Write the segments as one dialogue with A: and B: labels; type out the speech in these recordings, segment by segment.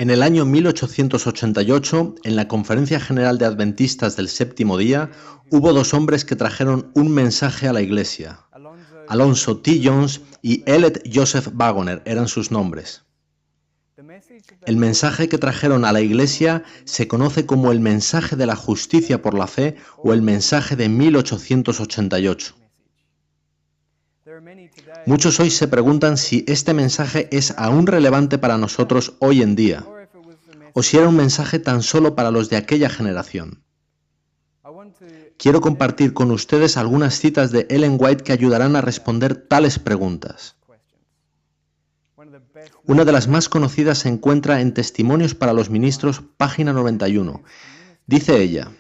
A: En el año 1888, en la Conferencia General de Adventistas del Séptimo Día, hubo dos hombres que trajeron un mensaje a la Iglesia. Alonzo T. Jones y Elliot Joseph Wagoner eran sus nombres. El mensaje que trajeron a la Iglesia se conoce como el mensaje de la justicia por la fe o el mensaje de 1888. Muchos hoy se preguntan si este mensaje es aún relevante para nosotros hoy en día, o si era un mensaje tan solo para los de aquella generación. Quiero compartir con ustedes algunas citas de Ellen White que ayudarán a responder tales preguntas. Una de las más conocidas se encuentra en Testimonios para los Ministros, página 91. Dice ella: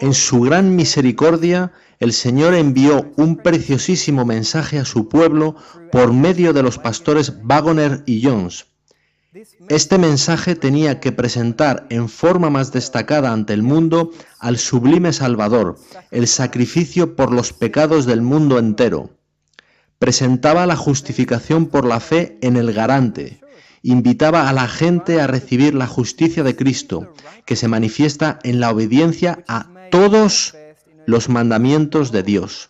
A: en su gran misericordia, el Señor envió un preciosísimo mensaje a su pueblo por medio de los pastores Wagoner y Jones. Este mensaje tenía que presentar en forma más destacada ante el mundo al sublime Salvador, el sacrificio por los pecados del mundo entero. Presentaba la justificación por la fe en el garante. Invitaba a la gente a recibir la justicia de Cristo, que se manifiesta en la obediencia a todos los mandamientos de Dios.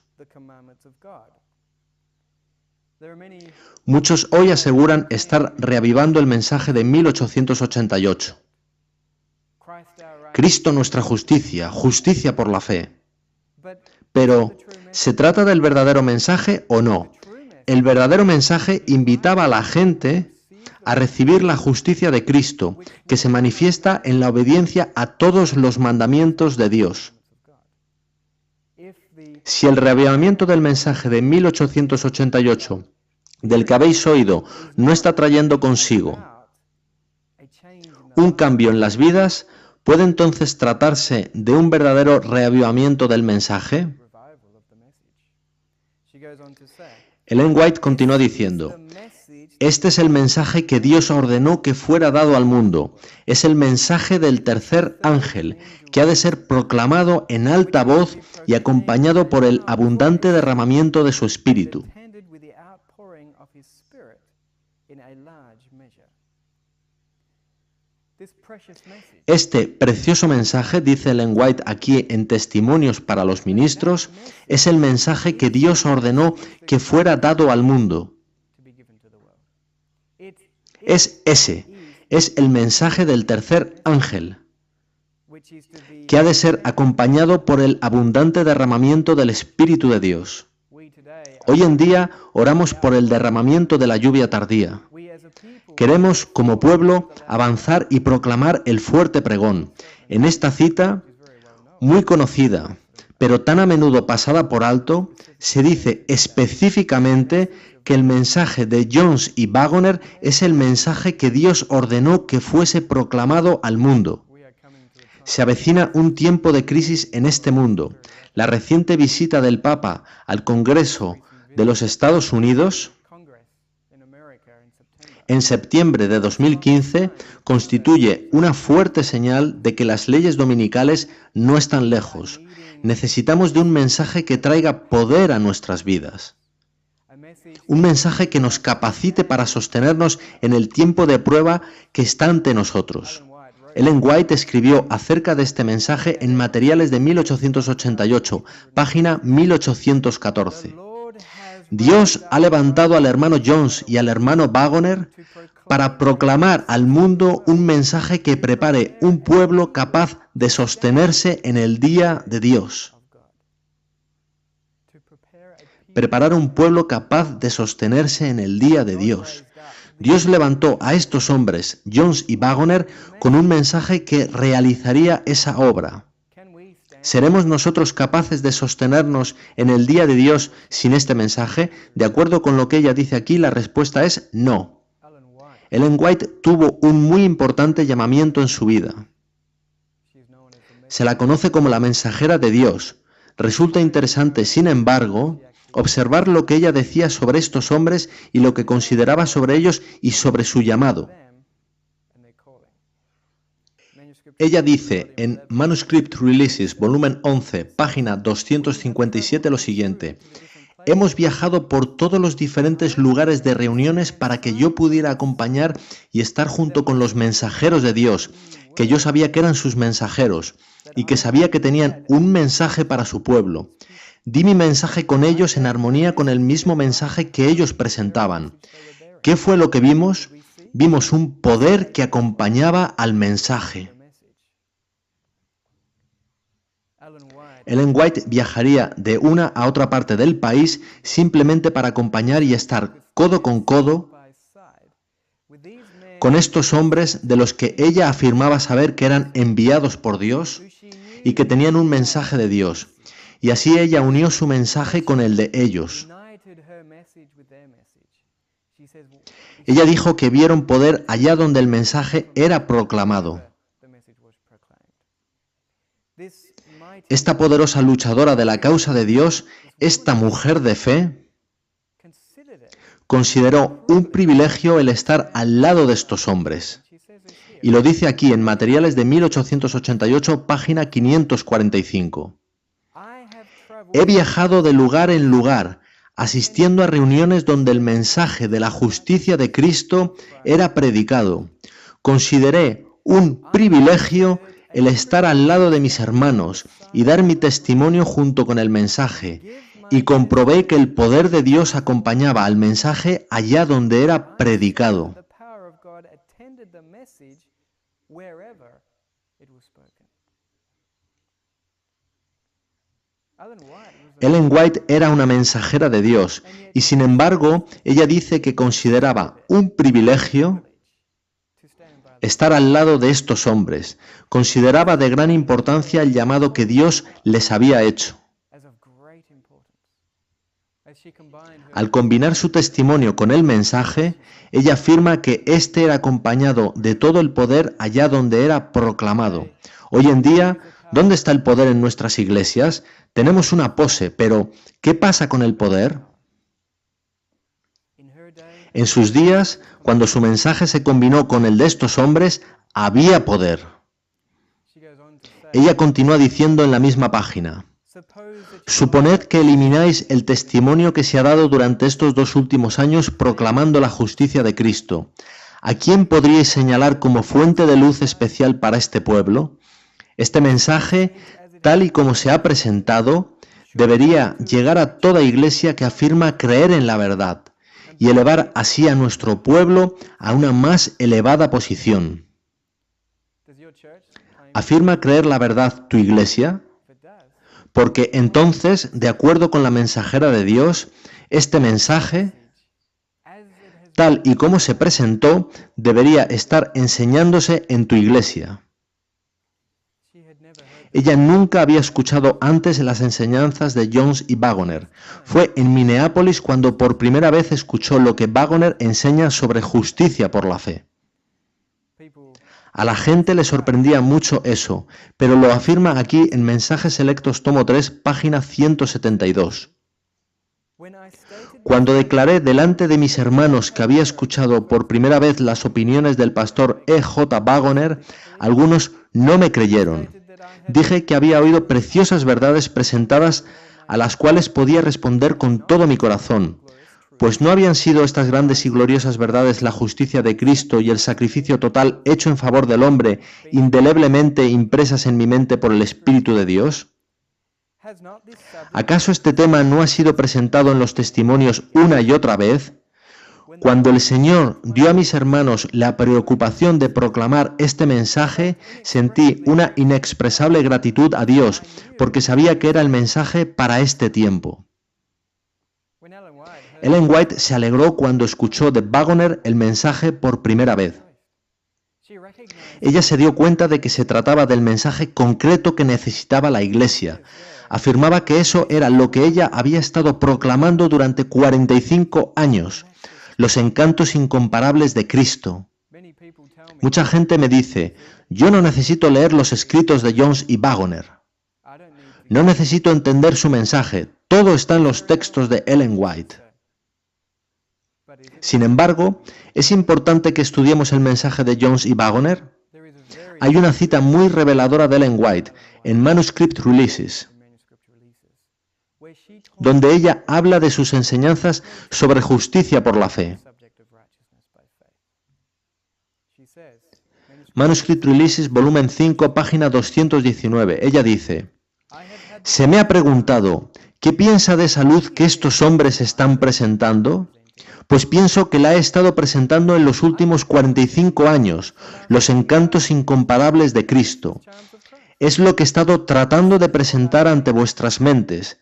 A: Muchos hoy aseguran estar reavivando el mensaje de 1888. Cristo nuestra justicia, justicia por la fe. Pero, ¿se trata del verdadero mensaje o no? El verdadero mensaje invitaba a la gente a recibir la justicia de Cristo, que se manifiesta en la obediencia a todos los mandamientos de Dios. Si el reavivamiento del mensaje de 1888, del que habéis oído, no está trayendo consigo un cambio en las vidas, ¿puede entonces tratarse de un verdadero reavivamiento del mensaje? Ellen White continúa diciendo: este es el mensaje que Dios ordenó que fuera dado al mundo. Es el mensaje del tercer ángel, que ha de ser proclamado en alta voz y acompañado por el abundante derramamiento de su espíritu. Este precioso mensaje, dice Ellen White aquí en Testimonios para los Ministros, es el mensaje que Dios ordenó que fuera dado al mundo. Es el mensaje del tercer ángel, que ha de ser acompañado por el abundante derramamiento del Espíritu de Dios. Hoy en día oramos por el derramamiento de la lluvia tardía. Queremos, como pueblo, avanzar y proclamar el fuerte pregón. En esta cita, muy conocida, pero tan a menudo pasada por alto, se dice específicamente que el mensaje de Jones y Wagoner es el mensaje que Dios ordenó que fuese proclamado al mundo. Se avecina un tiempo de crisis en este mundo. La reciente visita del Papa al Congreso de los Estados Unidos en septiembre de 2015 constituye una fuerte señal de que las leyes dominicales no están lejos. Necesitamos de un mensaje que traiga poder a nuestras vidas. Un mensaje que nos capacite para sostenernos en el tiempo de prueba que está ante nosotros. Ellen White escribió acerca de este mensaje en Materiales de 1888, página 1814. Dios ha levantado al hermano Jones y al hermano Wagoner para proclamar al mundo un mensaje que prepare un pueblo capaz de sostenerse en el día de Dios. Preparar un pueblo capaz de sostenerse en el día de Dios. Dios levantó a estos hombres, Jones y Wagoner, con un mensaje que realizaría esa obra. ¿Seremos nosotros capaces de sostenernos en el día de Dios sin este mensaje? De acuerdo con lo que ella dice aquí, la respuesta es no. Ellen White tuvo un muy importante llamamiento en su vida. Se la conoce como la mensajera de Dios. Resulta interesante, sin embargo, observar lo que ella decía sobre estos hombres y lo que consideraba sobre ellos y sobre su llamado. Ella dice en Manuscript Releases, volumen 11, página 257 lo siguiente: Hemos viajado por todos los diferentes lugares de reuniones para que yo pudiera acompañar y estar junto con los mensajeros de Dios, que yo sabía que eran sus mensajeros y que sabía que tenían un mensaje para su pueblo. Di mi mensaje con ellos en armonía con el mismo mensaje que ellos presentaban. ¿Qué fue lo que vimos? Vimos un poder que acompañaba al mensaje. Ellen White viajaría de una a otra parte del país simplemente para acompañar y estar codo con codo con estos hombres de los que ella afirmaba saber que eran enviados por Dios y que tenían un mensaje de Dios. Y así ella unió su mensaje con el de ellos. Ella dijo que vieron poder allá donde el mensaje era proclamado. Esta poderosa luchadora de la causa de Dios, esta mujer de fe, consideró un privilegio el estar al lado de estos hombres. Y lo dice aquí en Materiales de 1888, página 545. He viajado de lugar en lugar, asistiendo a reuniones donde el mensaje de la justicia de Cristo era predicado. Consideré un privilegio el estar al lado de mis hermanos y dar mi testimonio junto con el mensaje, y comprobé que el poder de Dios acompañaba al mensaje allá donde era predicado. Ellen White era una mensajera de Dios, y sin embargo, ella dice que consideraba un privilegio estar al lado de estos hombres. Consideraba de gran importancia el llamado que Dios les había hecho. Al combinar su testimonio con el mensaje, ella afirma que éste era acompañado de todo el poder allá donde era proclamado. Hoy en día, ¿dónde está el poder en nuestras iglesias? Tenemos una pose, pero ¿qué pasa con el poder? En sus días, cuando su mensaje se combinó con el de estos hombres, había poder. Ella continúa diciendo en la misma página: suponed que elimináis el testimonio que se ha dado durante estos 2 últimos años proclamando la justicia de Cristo. ¿A quién podríais señalar como fuente de luz especial para este pueblo? Este mensaje, tal y como se ha presentado, debería llegar a toda iglesia que afirma creer en la verdad y elevar así a nuestro pueblo a una más elevada posición. ¿Afirma creer la verdad tu iglesia? Porque entonces, de acuerdo con la mensajera de Dios, este mensaje, tal y como se presentó, debería estar enseñándose en tu iglesia. Ella nunca había escuchado antes las enseñanzas de Jones y Waggoner. Fue en Minneapolis cuando por primera vez escuchó lo que Waggoner enseña sobre justicia por la fe. A la gente le sorprendía mucho eso, pero lo afirma aquí en Mensajes Selectos tomo 3, página 172. Cuando declaré delante de mis hermanos que había escuchado por primera vez las opiniones del pastor E.J. Waggoner, algunos no me creyeron. Dije que había oído preciosas verdades presentadas a las cuales podía responder con todo mi corazón, pues no habían sido estas grandes y gloriosas verdades la justicia de Cristo y el sacrificio total hecho en favor del hombre, indeleblemente impresas en mi mente por el Espíritu de Dios. ¿Acaso este tema no ha sido presentado en los testimonios una y otra vez? Cuando el Señor dio a mis hermanos la preocupación de proclamar este mensaje, sentí una inexpresable gratitud a Dios, porque sabía que era el mensaje para este tiempo. Ellen White se alegró cuando escuchó de Waggoner el mensaje por primera vez. Ella se dio cuenta de que se trataba del mensaje concreto que necesitaba la Iglesia. Afirmaba que eso era lo que ella había estado proclamando durante 45 años, los encantos incomparables de Cristo. Mucha gente me dice, yo no necesito leer los escritos de Jones y Waggoner. No necesito entender su mensaje, todo está en los textos de Ellen White. Sin embargo, ¿es importante que estudiemos el mensaje de Jones y Waggoner? Hay una cita muy reveladora de Ellen White en Manuscript Releases, donde ella habla de sus enseñanzas sobre justicia por la fe. Manuscript Releases, volumen 5, página 219. Ella dice: se me ha preguntado, ¿qué piensa de esa luz que estos hombres están presentando? Pues pienso que la he estado presentando en los últimos 45 años, los encantos incomparables de Cristo. Es lo que he estado tratando de presentar ante vuestras mentes.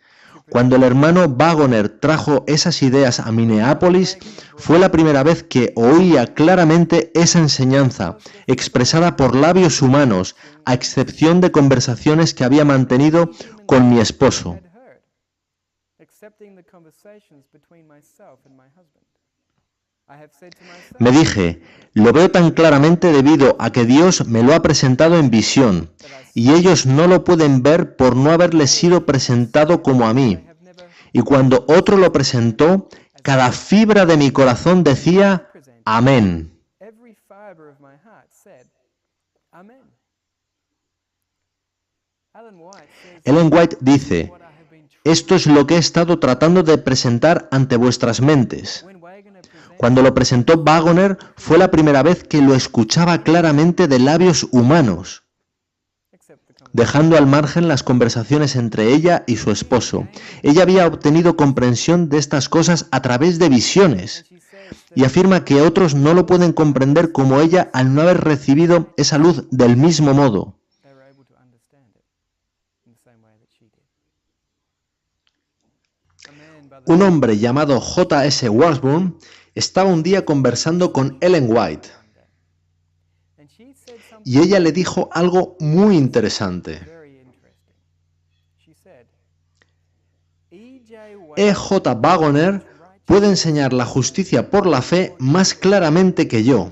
A: Cuando el hermano Wagoner trajo esas ideas a Minneapolis, fue la primera vez que oía claramente esa enseñanza, expresada por labios humanos, a excepción de conversaciones que había mantenido con mi esposo. Me dije, lo veo tan claramente debido a que Dios me lo ha presentado en visión, y ellos no lo pueden ver por no haberles sido presentado como a mí. Y cuando otro lo presentó, cada fibra de mi corazón decía, amén. Ellen White dice, esto es lo que he estado tratando de presentar ante vuestras mentes. Cuando lo presentó Wagoner, fue la primera vez que lo escuchaba claramente de labios humanos, dejando al margen las conversaciones entre ella y su esposo. Ella había obtenido comprensión de estas cosas a través de visiones, y afirma que otros no lo pueden comprender como ella al no haber recibido esa luz del mismo modo. Un hombre llamado J.S. Washburn estaba un día conversando con Ellen White, y ella le dijo algo muy interesante. E.J. Wagoner puede enseñar la justicia por la fe más claramente que yo.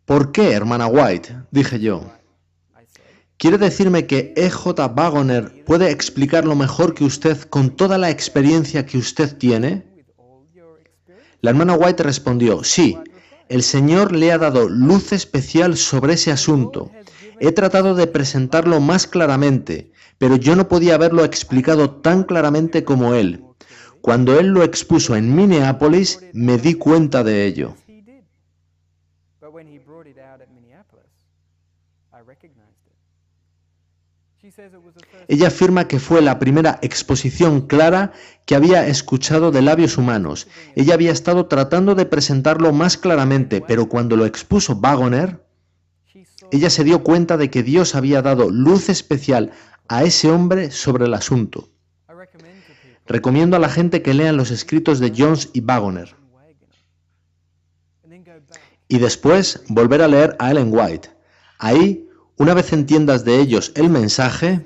A: ¿Por qué, hermana White?, dije yo. ¿Quiere decirme que E.J. Wagoner puede explicarlo mejor que usted con toda la experiencia que usted tiene? La hermana White respondió, sí, el Señor le ha dado luz especial sobre ese asunto. He tratado de presentarlo más claramente, pero yo no podía haberlo explicado tan claramente como él. Cuando él lo expuso en Minneapolis, me di cuenta de ello. Ella afirma que fue la primera exposición clara que había escuchado de labios humanos. Ella había estado tratando de presentarlo más claramente, pero cuando lo expuso Wagoner, ella se dio cuenta de que Dios había dado luz especial a ese hombre sobre el asunto. Recomiendo a la gente que lean los escritos de Jones y Wagoner. Y después volver a leer a Ellen White. Ahí, una vez entiendas de ellos el mensaje,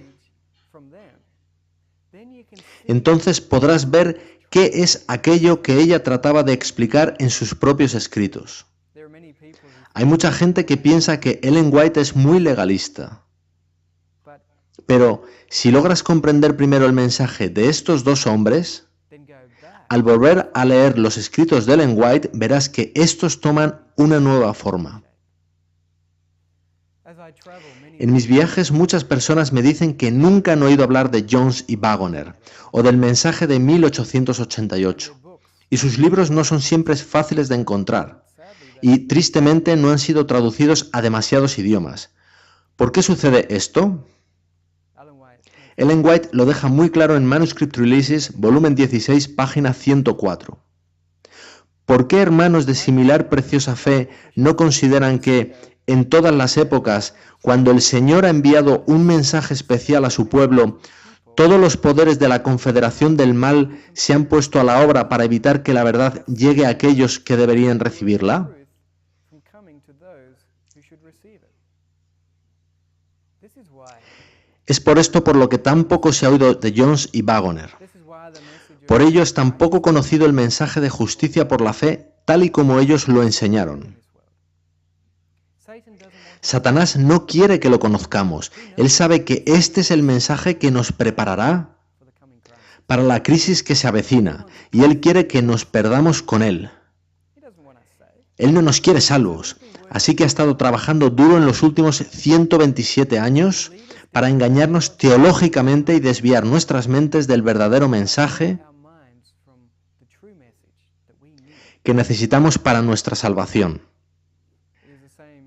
A: entonces podrás ver qué es aquello que ella trataba de explicar en sus propios escritos. Hay mucha gente que piensa que Ellen White es muy legalista. Pero si logras comprender primero el mensaje de estos dos hombres, al volver a leer los escritos de Ellen White, verás que estos toman una nueva forma. En mis viajes muchas personas me dicen que nunca han oído hablar de Jones y Wagoner o del mensaje de 1888, y sus libros no son siempre fáciles de encontrar, y tristemente no han sido traducidos a demasiados idiomas. ¿Por qué sucede esto? Ellen White lo deja muy claro en Manuscript Releases, volumen 16, página 104. ¿Por qué hermanos de similar preciosa fe no consideran que, en todas las épocas, cuando el Señor ha enviado un mensaje especial a su pueblo, todos los poderes de la confederación del mal se han puesto a la obra para evitar que la verdad llegue a aquellos que deberían recibirla? Es por esto por lo que tan poco se ha oído de Jones y Wagoner. Por ello es tan poco conocido el mensaje de justicia por la fe, tal y como ellos lo enseñaron. Satanás no quiere que lo conozcamos. Él sabe que este es el mensaje que nos preparará para la crisis que se avecina, y él quiere que nos perdamos con él. Él no nos quiere salvos, así que ha estado trabajando duro en los últimos 127 años para engañarnos teológicamente y desviar nuestras mentes del verdadero mensaje que necesitamos para nuestra salvación.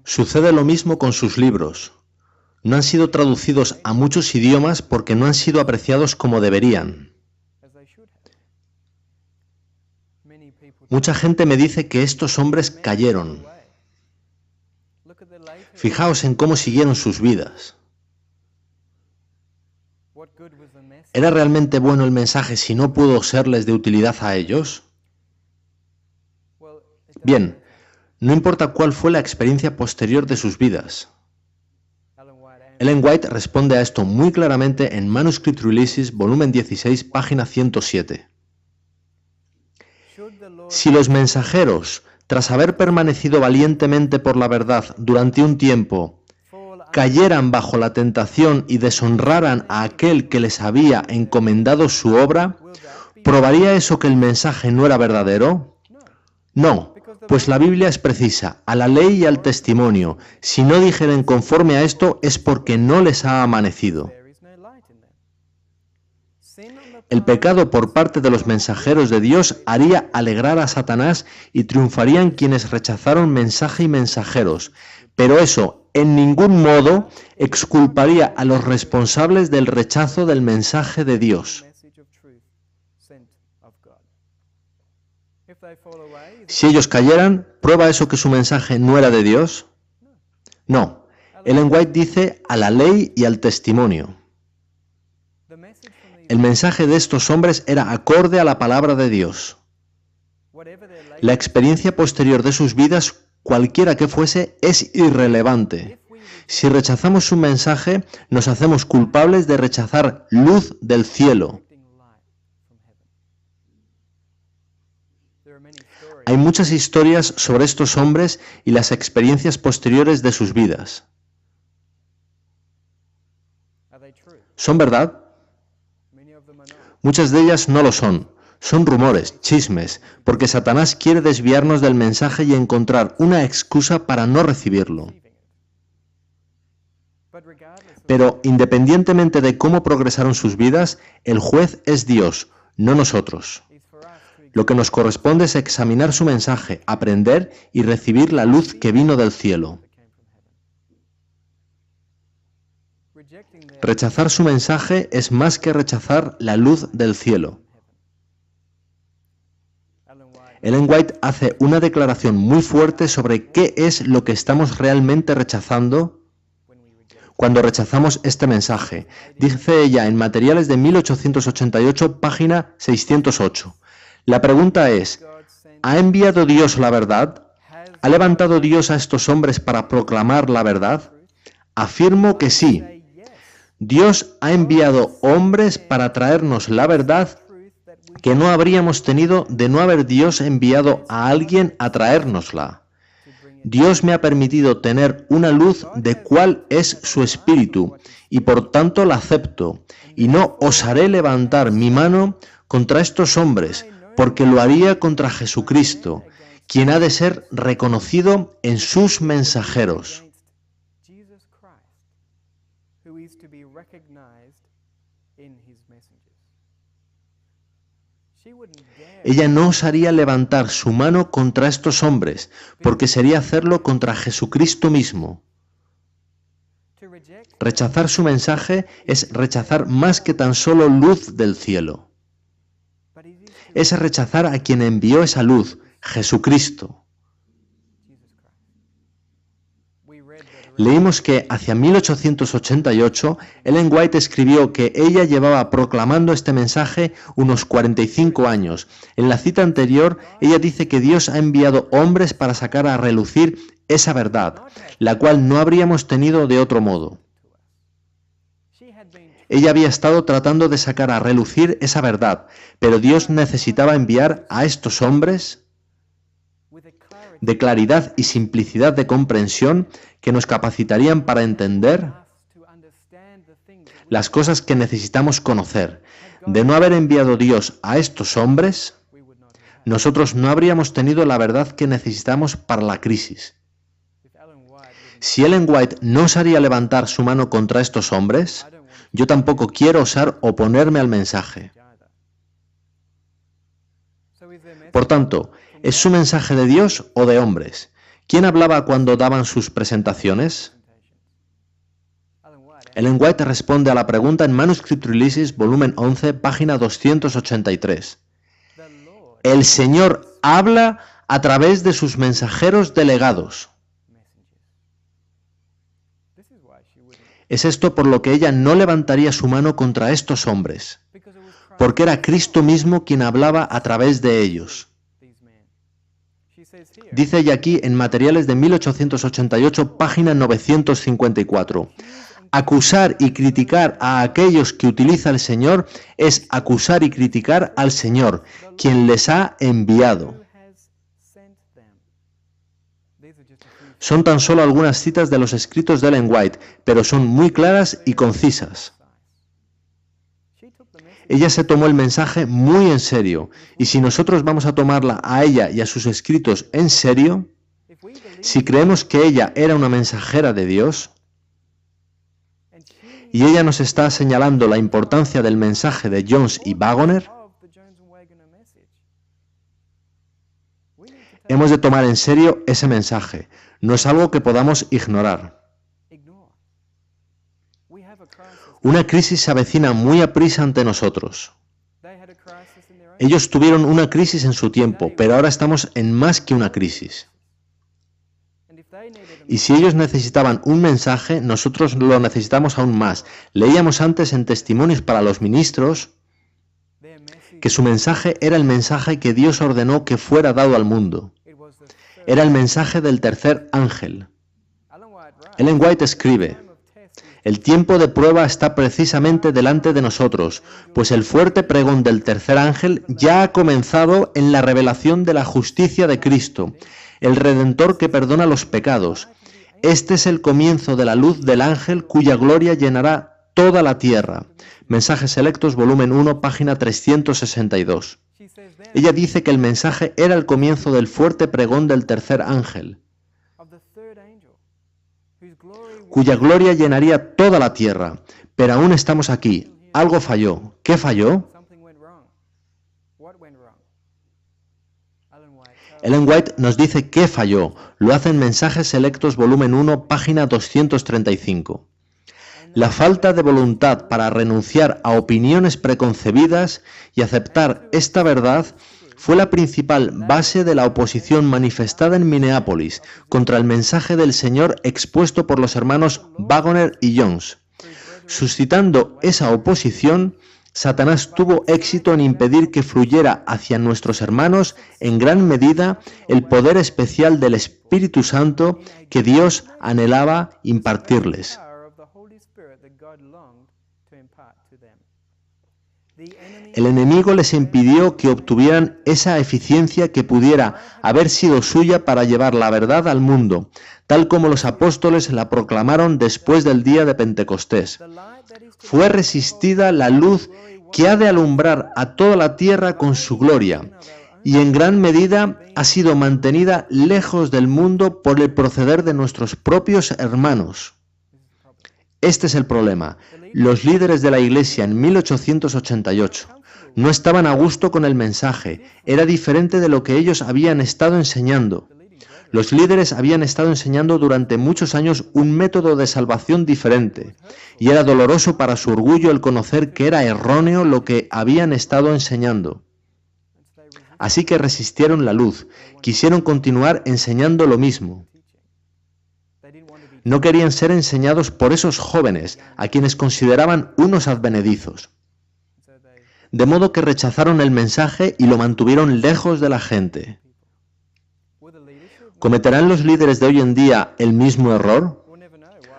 A: Sucede lo mismo con sus libros. No han sido traducidos a muchos idiomas porque no han sido apreciados como deberían. Mucha gente me dice que estos hombres cayeron. Fijaos en cómo siguieron sus vidas. ¿Era realmente bueno el mensaje si no pudo serles de utilidad a ellos? Bien, no importa cuál fue la experiencia posterior de sus vidas. Ellen White responde a esto muy claramente en Manuscript Releases, volumen 16, página 107. Si los mensajeros, tras haber permanecido valientemente por la verdad durante un tiempo, cayeran bajo la tentación y deshonraran a aquel que les había encomendado su obra, ¿probaría eso que el mensaje no era verdadero? No, pues la Biblia es precisa, a la ley y al testimonio. Si no dijeren conforme a esto es porque no les ha amanecido. El pecado por parte de los mensajeros de Dios haría alegrar a Satanás y triunfarían quienes rechazaron mensaje y mensajeros, pero eso en ningún modo exculparía a los responsables del rechazo del mensaje de Dios. Si ellos cayeran, ¿prueba eso que su mensaje no era de Dios? No. Ellen White dice a la ley y al testimonio. El mensaje de estos hombres era acorde a la palabra de Dios. La experiencia posterior de sus vidas, cualquiera que fuese, es irrelevante. Si rechazamos su mensaje, nos hacemos culpables de rechazar luz del cielo. Hay muchas historias sobre estos hombres y las experiencias posteriores de sus vidas. ¿Son verdad? Muchas de ellas no lo son. Son rumores, chismes, porque Satanás quiere desviarnos del mensaje y encontrar una excusa para no recibirlo. Pero independientemente de cómo progresaron sus vidas, el juez es Dios, no nosotros. Lo que nos corresponde es examinar su mensaje, aprender y recibir la luz que vino del cielo. Rechazar su mensaje es más que rechazar la luz del cielo. Ellen White hace una declaración muy fuerte sobre qué es lo que estamos realmente rechazando cuando rechazamos este mensaje. Dice ella en Materiales de 1888, página 608. La pregunta es, ¿ha enviado Dios la verdad? ¿Ha levantado Dios a estos hombres para proclamar la verdad? Afirmo que sí. Dios ha enviado hombres para traernos la verdad que no habríamos tenido de no haber Dios enviado a alguien a traérnosla. Dios me ha permitido tener una luz de cuál es su espíritu, y por tanto la acepto, y no osaré levantar mi mano contra estos hombres, porque lo haría contra Jesucristo, quien ha de ser reconocido en sus mensajeros. Ella no osaría levantar su mano contra estos hombres, porque sería hacerlo contra Jesucristo mismo. Rechazar su mensaje es rechazar más que tan solo luz del cielo. Es rechazar a quien envió esa luz, Jesucristo. Leímos que hacia 1888 Ellen White escribió que ella llevaba proclamando este mensaje unos 45 años. En la cita anterior, ella dice que Dios ha enviado hombres para sacar a relucir esa verdad, la cual no habríamos tenido de otro modo. Ella había estado tratando de sacar a relucir esa verdad, pero Dios necesitaba enviar a estos hombres de claridad y simplicidad de comprensión que nos capacitarían para entender las cosas que necesitamos conocer. De no haber enviado Dios a estos hombres, nosotros no habríamos tenido la verdad que necesitamos para la crisis. Si Ellen White no osaría levantar su mano contra estos hombres, yo tampoco quiero osar oponerme al mensaje. Por tanto, ¿es su mensaje de Dios o de hombres? ¿Quién hablaba cuando daban sus presentaciones? Ellen White responde a la pregunta en Manuscript Releases, volumen 11, página 283. El Señor habla a través de sus mensajeros delegados. Es esto por lo que ella no levantaría su mano contra estos hombres, porque era Cristo mismo quien hablaba a través de ellos. Dice ella aquí en Materiales de 1888, página 954. Acusar y criticar a aquellos que utiliza el Señor es acusar y criticar al Señor, quien les ha enviado. Son tan solo algunas citas de los escritos de Ellen White, pero son muy claras y concisas. Ella se tomó el mensaje muy en serio, y si nosotros vamos a tomarla a ella y a sus escritos en serio, si creemos que ella era una mensajera de Dios, y ella nos está señalando la importancia del mensaje de Jones y Wagoner, hemos de tomar en serio ese mensaje. No es algo que podamos ignorar. Una crisis se avecina muy aprisa ante nosotros. Ellos tuvieron una crisis en su tiempo, pero ahora estamos en más que una crisis. Y si ellos necesitaban un mensaje, nosotros lo necesitamos aún más. Leíamos antes en Testimonios para los Ministros que su mensaje era el mensaje que Dios ordenó que fuera dado al mundo. Era el mensaje del tercer ángel. Ellen White escribe: el tiempo de prueba está precisamente delante de nosotros, pues el fuerte pregón del tercer ángel ya ha comenzado en la revelación de la justicia de Cristo, el Redentor que perdona los pecados. Este es el comienzo de la luz del ángel cuya gloria llenará toda la tierra. Mensajes Selectos, volumen 1, página 362. Ella dice que el mensaje era el comienzo del fuerte pregón del tercer ángel, cuya gloria llenaría toda la tierra. Pero aún estamos aquí. Algo falló. ¿Qué falló? Ellen White nos dice qué falló. Lo hace en Mensajes Selectos, volumen 1, página 235. La falta de voluntad para renunciar a opiniones preconcebidas y aceptar esta verdad fue la principal base de la oposición manifestada en Minneapolis contra el mensaje del Señor expuesto por los hermanos Wagoner y Jones. Suscitando esa oposición, Satanás tuvo éxito en impedir que fluyera hacia nuestros hermanos en gran medida el poder especial del Espíritu Santo que Dios anhelaba impartirles. El enemigo les impidió que obtuvieran esa eficiencia que pudiera haber sido suya para llevar la verdad al mundo, tal como los apóstoles la proclamaron después del día de Pentecostés. Fue resistida la luz que ha de alumbrar a toda la tierra con su gloria, y en gran medida ha sido mantenida lejos del mundo por el proceder de nuestros propios hermanos. Este es el problema. Los líderes de la Iglesia en 1888 no estaban a gusto con el mensaje. Era diferente de lo que ellos habían estado enseñando. Los líderes habían estado enseñando durante muchos años un método de salvación diferente, y era doloroso para su orgullo el conocer que era erróneo lo que habían estado enseñando. Así que resistieron la luz, quisieron continuar enseñando lo mismo. No querían ser enseñados por esos jóvenes, a quienes consideraban unos advenedizos. De modo que rechazaron el mensaje y lo mantuvieron lejos de la gente. ¿Cometerán los líderes de hoy en día el mismo error?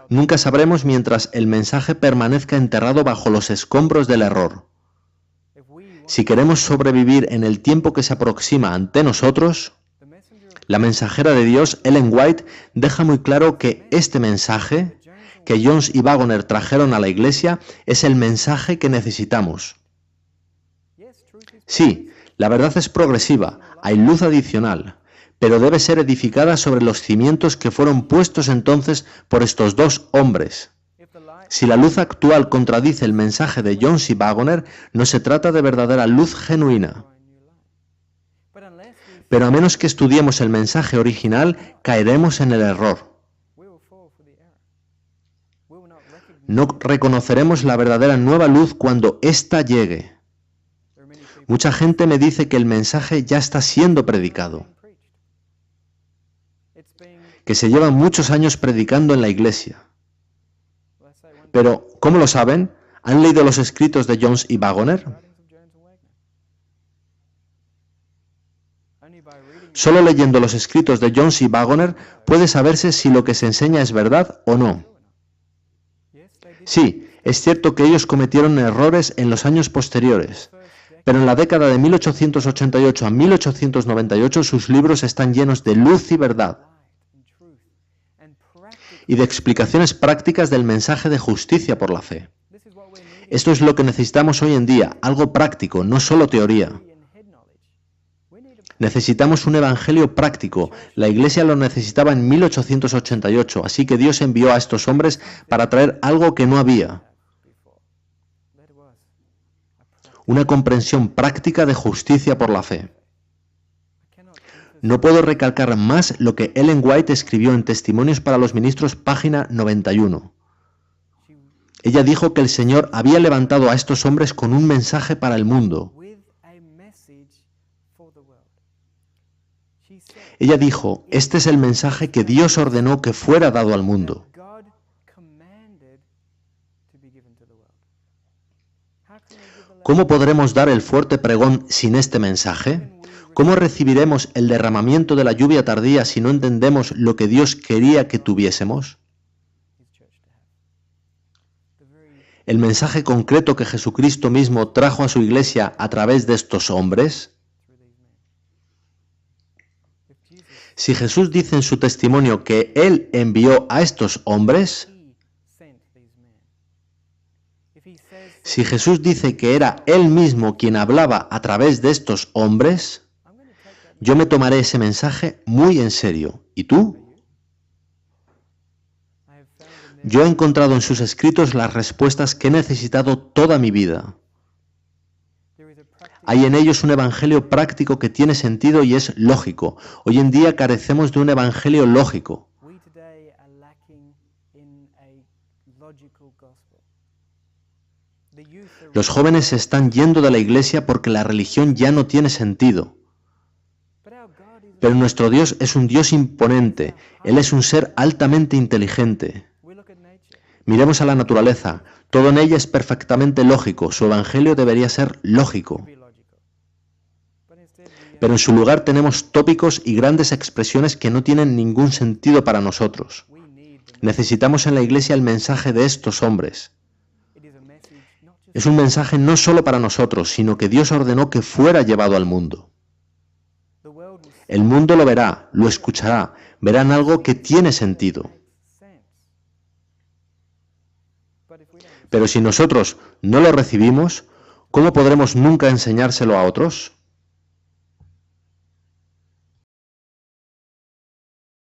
A: Nunca sabremos mientras el mensaje permanezca enterrado bajo los escombros del error. Si queremos sobrevivir en el tiempo que se aproxima ante nosotros, la mensajera de Dios, Ellen White, deja muy claro que este mensaje que Jones y Wagoner trajeron a la Iglesia es el mensaje que necesitamos. Sí, la verdad es progresiva, hay luz adicional, pero debe ser edificada sobre los cimientos que fueron puestos entonces por estos dos hombres. Si la luz actual contradice el mensaje de John C. Wagoner, no se trata de verdadera luz genuina. Pero a menos que estudiemos el mensaje original, caeremos en el error. No reconoceremos la verdadera nueva luz cuando ésta llegue. Mucha gente me dice que el mensaje ya está siendo predicado, que se llevan muchos años predicando en la iglesia. Pero, ¿cómo lo saben? ¿Han leído los escritos de Jones y Wagoner? Solo leyendo los escritos de Jones y Wagoner puede saberse si lo que se enseña es verdad o no. Sí, es cierto que ellos cometieron errores en los años posteriores, pero en la década de 1888 a 1898 sus libros están llenos de luz y verdad, y de explicaciones prácticas del mensaje de justicia por la fe. Esto es lo que necesitamos hoy en día, algo práctico, no solo teoría. Necesitamos un evangelio práctico. La Iglesia lo necesitaba en 1888, así que Dios envió a estos hombres para traer algo que no había. Una comprensión práctica de justicia por la fe. No puedo recalcar más lo que Ellen White escribió en Testimonios para los Ministros, página 91. Ella dijo que el Señor había levantado a estos hombres con un mensaje para el mundo. Ella dijo, este es el mensaje que Dios ordenó que fuera dado al mundo. ¿Cómo podremos dar el fuerte pregón sin este mensaje? ¿Cómo recibiremos el derramamiento de la lluvia tardía si no entendemos lo que Dios quería que tuviésemos? ¿El mensaje concreto que Jesucristo mismo trajo a su iglesia a través de estos hombres? Si Jesús dice en su testimonio que Él envió a estos hombres, si Jesús dice que era Él mismo quien hablaba a través de estos hombres, yo me tomaré ese mensaje muy en serio. ¿Y tú? Yo he encontrado en sus escritos las respuestas que he necesitado toda mi vida. Hay en ellos un evangelio práctico que tiene sentido y es lógico. Hoy en día carecemos de un evangelio lógico. Los jóvenes se están yendo de la iglesia porque la religión ya no tiene sentido. Pero nuestro Dios es un Dios imponente. Él es un ser altamente inteligente. Miremos a la naturaleza. Todo en ella es perfectamente lógico. Su evangelio debería ser lógico. Pero en su lugar tenemos tópicos y grandes expresiones que no tienen ningún sentido para nosotros. Necesitamos en la iglesia el mensaje de estos hombres. Es un mensaje no solo para nosotros, sino que Dios ordenó que fuera llevado al mundo. El mundo lo verá, lo escuchará, verán algo que tiene sentido. Pero si nosotros no lo recibimos, ¿cómo podremos nunca enseñárselo a otros?